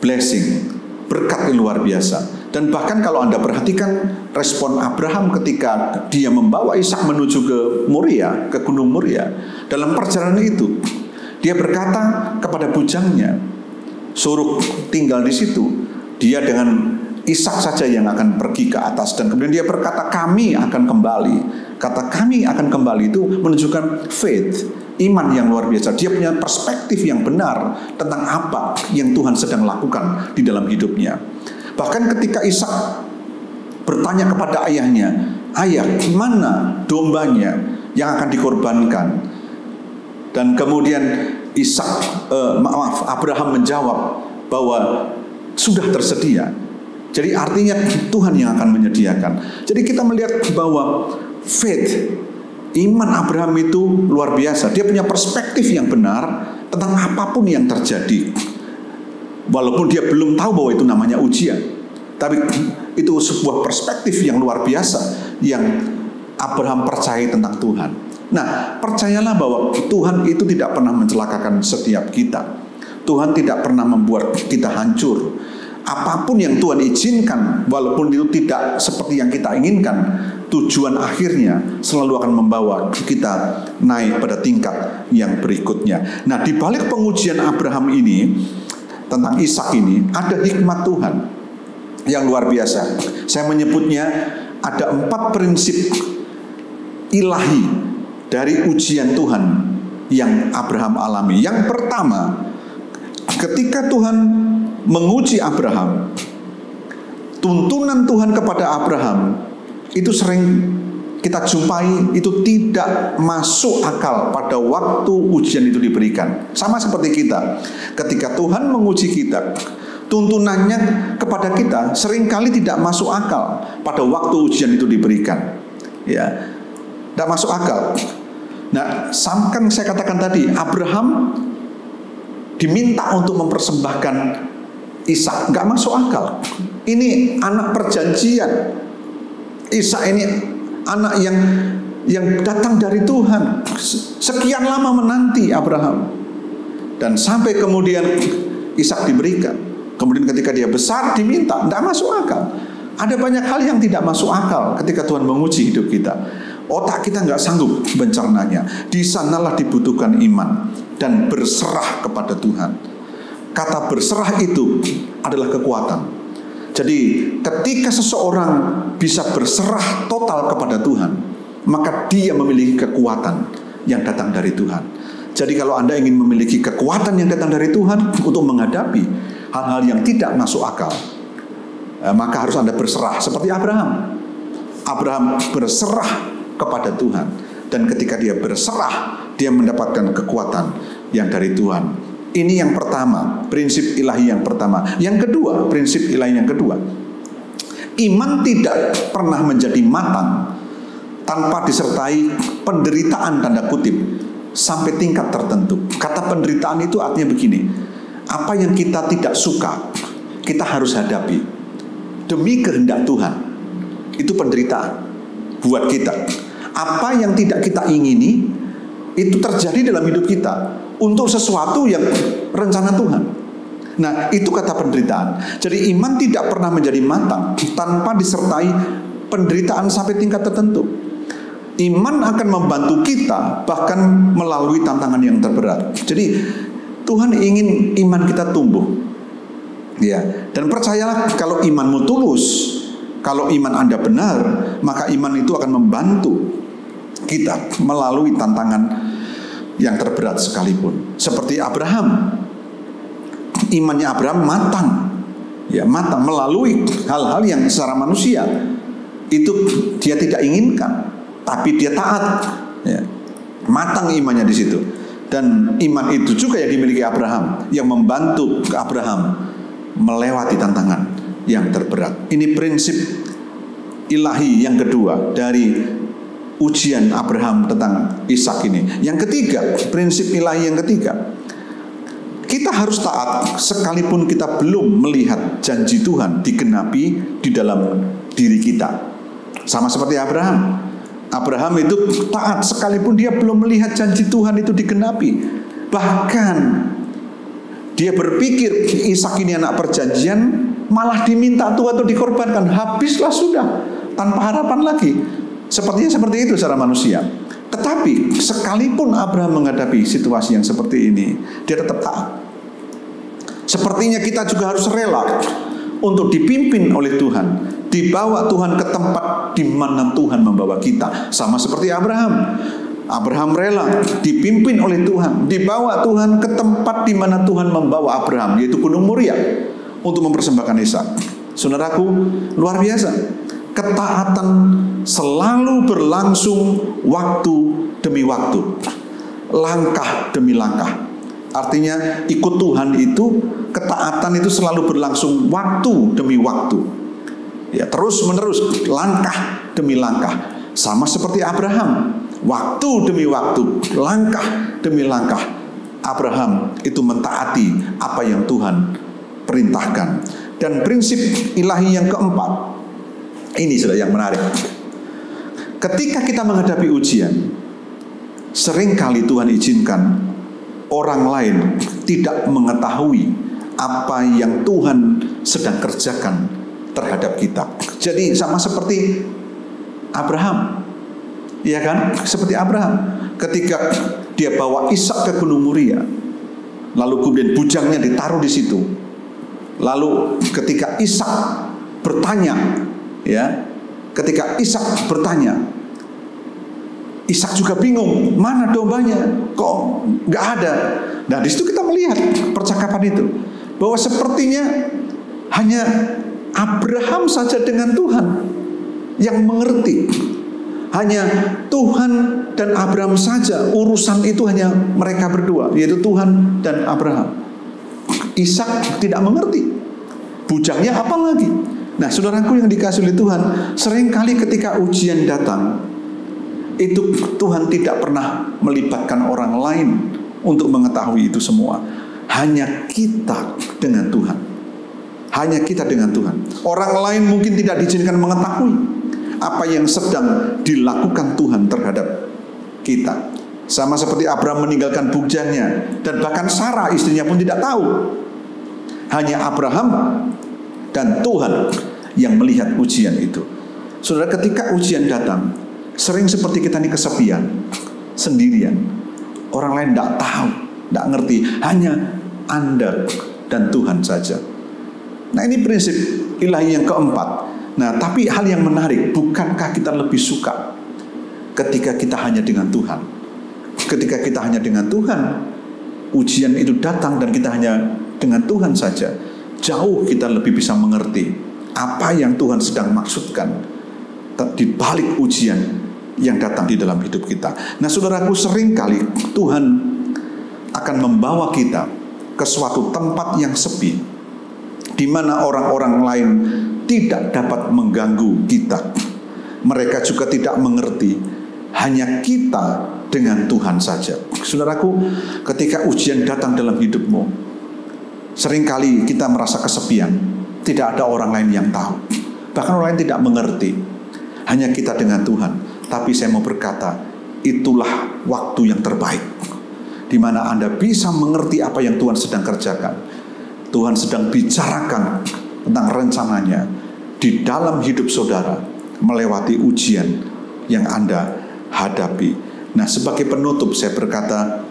blessing, berkat yang luar biasa. Dan bahkan kalau Anda perhatikan respon Abraham ketika dia membawa Ishak menuju ke Moria, ke Gunung Moria, dalam perjalanan itu dia berkata kepada bujangnya, suruh tinggal di situ. Dia dengan Ishak saja yang akan pergi ke atas. Dan kemudian dia berkata, kami akan kembali. Kata kami akan kembali itu menunjukkan faith, iman yang luar biasa. Dia punya perspektif yang benar tentang apa yang Tuhan sedang lakukan di dalam hidupnya. Bahkan ketika Ishak bertanya kepada ayahnya, ayah, mana dombanya yang akan dikorbankan? Dan kemudian Abraham menjawab bahwa sudah tersedia. Jadi artinya Tuhan yang akan menyediakan. Jadi kita melihat bahwa faith, iman Abraham itu luar biasa. Dia punya perspektif yang benar tentang apapun yang terjadi. Walaupun dia belum tahu bahwa itu namanya ujian, tapi itu sebuah perspektif yang luar biasa yang Abraham percaya tentang Tuhan. Nah, percayalah bahwa Tuhan itu tidak pernah mencelakakan setiap kita. Tuhan tidak pernah membuat kita hancur. Apapun yang Tuhan izinkan, walaupun itu tidak seperti yang kita inginkan, tujuan akhirnya selalu akan membawa kita naik pada tingkat yang berikutnya. Nah, di balik pengujian Abraham ini, tentang Ishak ini, ada hikmat Tuhan yang luar biasa. Saya menyebutnya ada 4 prinsip ilahi dari ujian Tuhan yang Abraham alami. Yang pertama, ketika Tuhan menguji Abraham, tuntunan Tuhan kepada Abraham itu sering kita jumpai itu tidak masuk akal pada waktu ujian itu diberikan. Sama seperti kita, ketika Tuhan menguji kita, tuntunannya kepada kita seringkali tidak masuk akal pada waktu ujian itu diberikan. Ya, tidak masuk akal. Nah, kan saya katakan tadi, Abraham diminta untuk mempersembahkan Ishak, nggak masuk akal. Ini anak perjanjian. Ishak ini anak yang datang dari Tuhan. Sekian lama menanti Abraham, dan sampai kemudian Ishak diberikan. Kemudian ketika dia besar diminta, nggak masuk akal. Ada banyak hal yang tidak masuk akal ketika Tuhan menguji hidup kita. Otak kita nggak sanggup mencernanya. Di sanalah dibutuhkan iman dan berserah kepada Tuhan. Kata berserah itu adalah kekuatan. Jadi ketika seseorang bisa berserah total kepada Tuhan, maka dia memiliki kekuatan yang datang dari Tuhan. Jadi kalau Anda ingin memiliki kekuatan yang datang dari Tuhan untuk menghadapi hal-hal yang tidak masuk akal, maka harus Anda berserah seperti Abraham. Abraham berserah kepada Tuhan, dan ketika dia berserah, dia mendapatkan kekuatan yang dari Tuhan. Ini yang pertama, prinsip ilahi yang pertama. Yang kedua, prinsip ilahi yang kedua, iman tidak pernah menjadi matang tanpa disertai penderitaan tanda kutip sampai tingkat tertentu. Kata penderitaan itu artinya begini: apa yang kita tidak suka, kita harus hadapi demi kehendak Tuhan. Itu penderitaan buat kita. Apa yang tidak kita ingini, itu terjadi dalam hidup kita untuk sesuatu yang rencana Tuhan. Nah, itu kata penderitaan. Jadi iman tidak pernah menjadi matang tanpa disertai penderitaan sampai tingkat tertentu. Iman akan membantu kita bahkan melalui tantangan yang terberat. Jadi Tuhan ingin iman kita tumbuh. Ya, dan percayalah, kalau imanmu tulus, kalau iman Anda benar, maka iman itu akan membantu kita melalui tantangan yang terberat sekalipun. Seperti Abraham, imannya Abraham matang, ya matang melalui hal-hal yang secara manusia itu dia tidak inginkan, tapi dia taat, ya. Matang imannya di situ. Dan iman itu juga yang dimiliki Abraham, yang membantu Abraham melewati tantangan yang terberat. Ini prinsip ilahi yang kedua dari ujian Abraham tentang Ishak ini. Yang ketiga, prinsip ilahi yang ketiga, kita harus taat sekalipun kita belum melihat janji Tuhan digenapi di dalam diri kita. Sama seperti Abraham. Abraham itu taat sekalipun dia belum melihat janji Tuhan itu digenapi. Bahkan dia berpikir Ishak ini anak perjanjian, malah diminta Tuhan untuk dikorbankan. Habislah sudah, tanpa harapan lagi. Sepertinya seperti itu secara manusia. Tetapi sekalipun Abraham menghadapi situasi yang seperti ini, dia tetap taat. Sepertinya kita juga harus rela untuk dipimpin oleh Tuhan, dibawa Tuhan ke tempat di mana Tuhan membawa kita. Sama seperti Abraham. Abraham rela dipimpin oleh Tuhan, dibawa Tuhan ke tempat di mana Tuhan membawa Abraham, yaitu Gunung Moria, untuk mempersembahkan Ishak. Saudaraku, luar biasa. Ketaatan selalu berlangsung waktu demi waktu, langkah demi langkah. Artinya ikut Tuhan itu, ketaatan itu selalu berlangsung waktu demi waktu. Ya, terus menerus, langkah demi langkah. Sama seperti Abraham, waktu demi waktu, langkah demi langkah. Abraham itu mentaati apa yang Tuhan perintahkan. Dan prinsip ilahi yang keempat, ini sudah yang menarik. Ketika kita menghadapi ujian, seringkali Tuhan izinkan orang lain tidak mengetahui apa yang Tuhan sedang kerjakan terhadap kita. Jadi sama seperti Abraham, ya kan? Seperti Abraham, ketika dia bawa Ishak ke Gunung Moria, lalu kemudian bujangnya ditaruh di situ. Lalu ketika Ishak bertanya, ya, ketika Ishak bertanya, Ishak juga bingung, mana dombanya? Kok nggak ada? Nah, di situ kita melihat percakapan itu, bahwa sepertinya hanya Abraham saja dengan Tuhan yang mengerti. Hanya Tuhan dan Abraham saja, urusan itu hanya mereka berdua, yaitu Tuhan dan Abraham. Ishak tidak mengerti, bujangnya apa lagi? Nah, saudaraku yang dikasihi oleh Tuhan, seringkali ketika ujian datang, itu Tuhan tidak pernah melibatkan orang lain untuk mengetahui itu semua. Hanya kita dengan Tuhan. Hanya kita dengan Tuhan. Orang lain mungkin tidak diizinkan mengetahui apa yang sedang dilakukan Tuhan terhadap kita. Sama seperti Abraham meninggalkan bujangnya, dan bahkan Sarah istrinya pun tidak tahu. Hanya Abraham dan Tuhan yang melihat ujian itu. Saudara, ketika ujian datang, sering seperti kita ini kesepian, sendirian. Orang lain tidak tahu, tidak ngerti. Hanya Anda dan Tuhan saja. Nah, ini prinsip ilahi yang keempat. Nah, tapi hal yang menarik, bukankah kita lebih suka ketika kita hanya dengan Tuhan? Ketika kita hanya dengan Tuhan, ujian itu datang dan kita hanya dengan Tuhan saja, jauh kita lebih bisa mengerti apa yang Tuhan sedang maksudkan di balik ujian yang datang di dalam hidup kita. Nah, saudaraku, seringkali Tuhan akan membawa kita ke suatu tempat yang sepi, di mana orang-orang lain tidak dapat mengganggu kita. Mereka juga tidak mengerti, hanya kita dengan Tuhan saja. Saudaraku, ketika ujian datang dalam hidupmu, seringkali kita merasa kesepian, tidak ada orang lain yang tahu, bahkan orang lain tidak mengerti, hanya kita dengan Tuhan. Tapi saya mau berkata, itulah waktu yang terbaik, di mana Anda bisa mengerti apa yang Tuhan sedang kerjakan. Tuhan sedang bicarakan tentang rencananya di dalam hidup saudara, melewati ujian yang Anda hadapi. Nah, sebagai penutup saya berkata,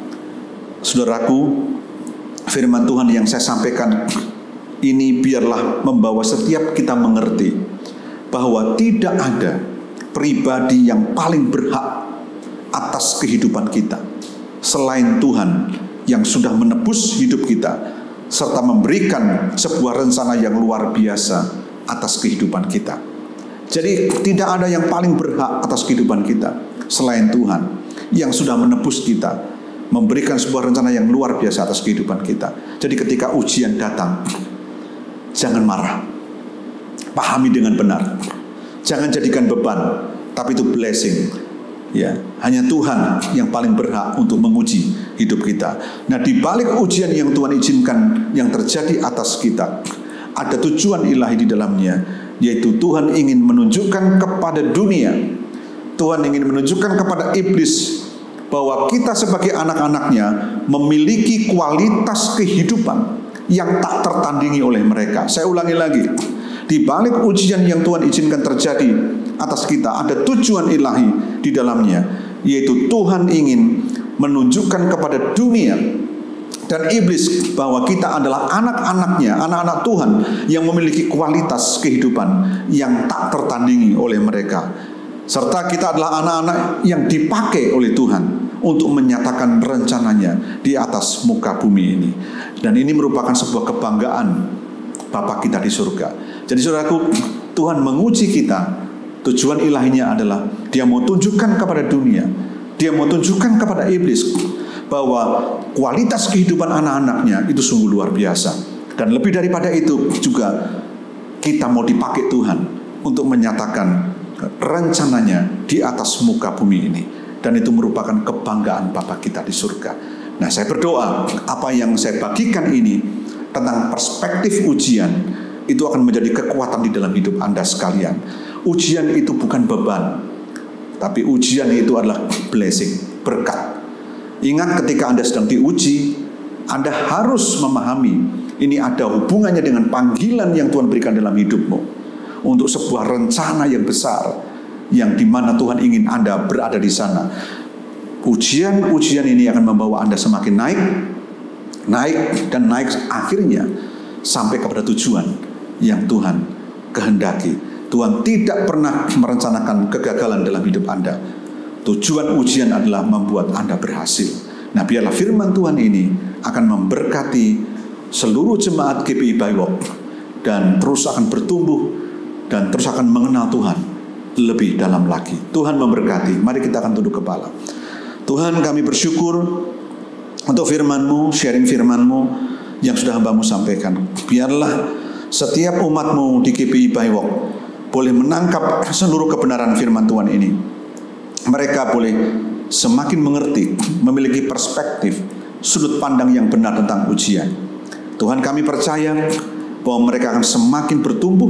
saudaraku, firman Tuhan yang saya sampaikan ini biarlah membawa setiap kita mengerti bahwa tidak ada pribadi yang paling berhak atas kehidupan kita selain Tuhan yang sudah menebus hidup kita serta memberikan sebuah rencana yang luar biasa atas kehidupan kita. Jadi tidak ada yang paling berhak atas kehidupan kita selain Tuhan yang sudah menebus kita, memberikan sebuah rencana yang luar biasa atas kehidupan kita. Jadi ketika ujian datang, jangan marah, pahami dengan benar, jangan jadikan beban, tapi itu blessing. Ya, hanya Tuhan yang paling berhak untuk menguji hidup kita. Nah, di balik ujian yang Tuhan izinkan yang terjadi atas kita, ada tujuan ilahi di dalamnya, yaitu Tuhan ingin menunjukkan kepada dunia, Tuhan ingin menunjukkan kepada iblis bahwa kita sebagai anak-anaknya memiliki kualitas kehidupan yang tak tertandingi oleh mereka. Saya ulangi lagi, di balik ujian yang Tuhan izinkan terjadi atas kita, ada tujuan ilahi di dalamnya, yaitu Tuhan ingin menunjukkan kepada dunia dan iblis bahwa kita adalah anak-anaknya, anak-anak Tuhan yang memiliki kualitas kehidupan yang tak tertandingi oleh mereka. Serta kita adalah anak-anak yang dipakai oleh Tuhan untuk menyatakan rencananya di atas muka bumi ini. Dan ini merupakan sebuah kebanggaan Bapa kita di surga. Jadi saudaraku, Tuhan menguji kita. Tujuan ilahinya adalah Dia mau tunjukkan kepada dunia, Dia mau tunjukkan kepada iblis bahwa kualitas kehidupan anak-anaknya itu sungguh luar biasa. Dan lebih daripada itu juga kita mau dipakai Tuhan untuk menyatakan rencananya di atas muka bumi ini. Dan itu merupakan kebanggaan Bapa kita di surga. Nah, saya berdoa apa yang saya bagikan ini tentang perspektif ujian itu akan menjadi kekuatan di dalam hidup Anda sekalian. Ujian itu bukan beban, tapi ujian itu adalah blessing, berkat. Ingat ketika Anda sedang diuji, Anda harus memahami ini ada hubungannya dengan panggilan yang Tuhan berikan dalam hidupmu untuk sebuah rencana yang besar yang dimana Tuhan ingin Anda berada di sana. Ujian-ujian ini akan membawa Anda semakin naik dan naik akhirnya sampai kepada tujuan yang Tuhan kehendaki. Tuhan tidak pernah merencanakan kegagalan dalam hidup Anda. Tujuan ujian adalah membuat Anda berhasil. Nah, biarlah firman Tuhan ini akan memberkati seluruh jemaat GPI Baiwok dan terus akan bertumbuh dan terus akan mengenal Tuhan lebih dalam lagi. Tuhan memberkati. Mari kita akan tunduk kepala. Tuhan, kami bersyukur untuk firman-Mu, sharing firman-Mu yang sudah hamba-Mu sampaikan. Biarlah setiap umat-Mu di GPI Baiwok boleh menangkap seluruh kebenaran firman Tuhan ini. Mereka boleh semakin mengerti, memiliki perspektif, sudut pandang yang benar tentang ujian. Tuhan, kami percaya bahwa mereka akan semakin bertumbuh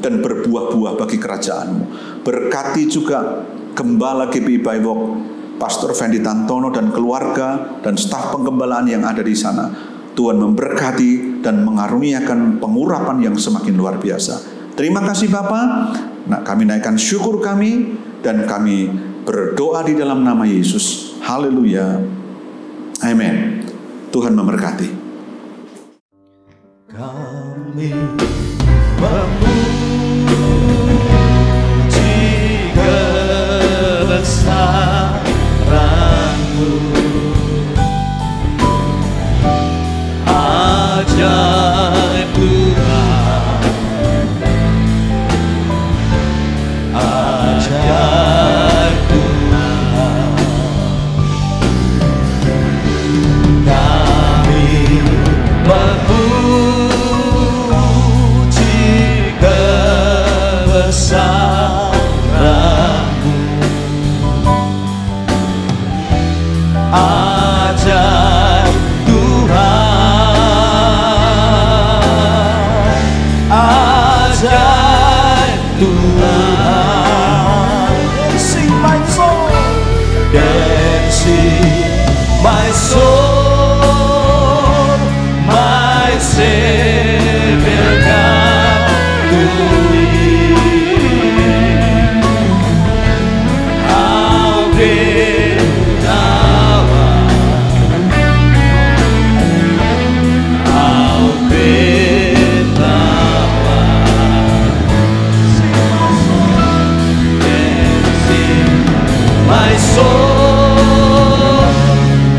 dan berbuah-buah bagi kerajaan-Mu. Berkati juga Gembala GPI Baiwok, Pastor Fendi Tantono dan keluarga dan staf penggembalaan yang ada di sana. Tuhan memberkati dan mengaruniakan pengurapan yang semakin luar biasa. Terima kasih Bapa. Nah, kami naikkan syukur kami dan kami berdoa di dalam nama Yesus. Haleluya. Amin. Tuhan memberkati. Kami memuji kebesaran-Mu, ajaib Tuhan, ajaib Tuhan. Kami memuji kebesaran-Mu, ajaib Tuhan, ajaib Tuhan. Sing my soul, dancing my soul, my Savior God to Thee. How great Thou art, how great Thou art. Dancing my soul,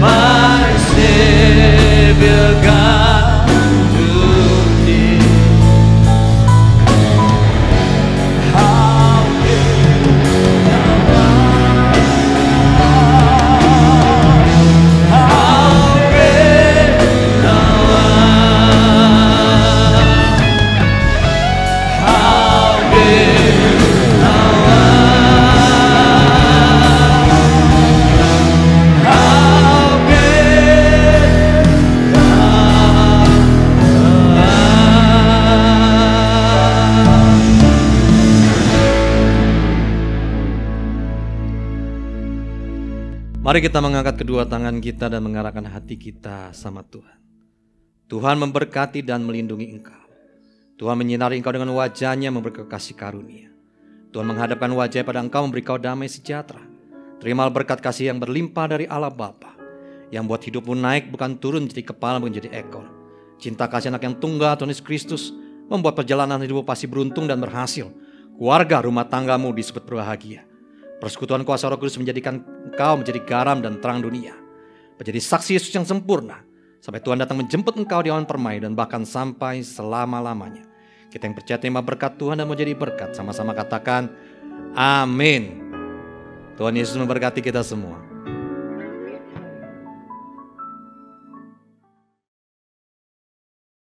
my Savior God to Thee. How great Thou art, how great Thou art, how great Thou art, how great Mari kita mengangkat kedua tangan kita dan mengarahkan hati kita sama Tuhan. Tuhan memberkati dan melindungi engkau. Tuhan menyinari engkau dengan wajah-Nya, memberi kau kasih karunia. Tuhan menghadapkan wajah pada engkau, memberi kau damai sejahtera. Terimalah berkat kasih yang berlimpah dari Allah Bapa, yang buat hidupmu naik bukan turun jadi kepala menjadi ekor. Cinta kasih anak yang tunggal Tuhan Yesus Kristus membuat perjalanan hidupmu pasti beruntung dan berhasil. Keluarga rumah tanggamu disebut berbahagia. Persekutuan kuasa Roh Kudus menjadikan engkau menjadi garam dan terang dunia, menjadi saksi Yesus yang sempurna, sampai Tuhan datang menjemput engkau di awan permai dan bahkan sampai selama-lamanya. Kita yang percaya terima berkat Tuhan dan menjadi berkat, sama-sama katakan amin. Tuhan Yesus memberkati kita semua.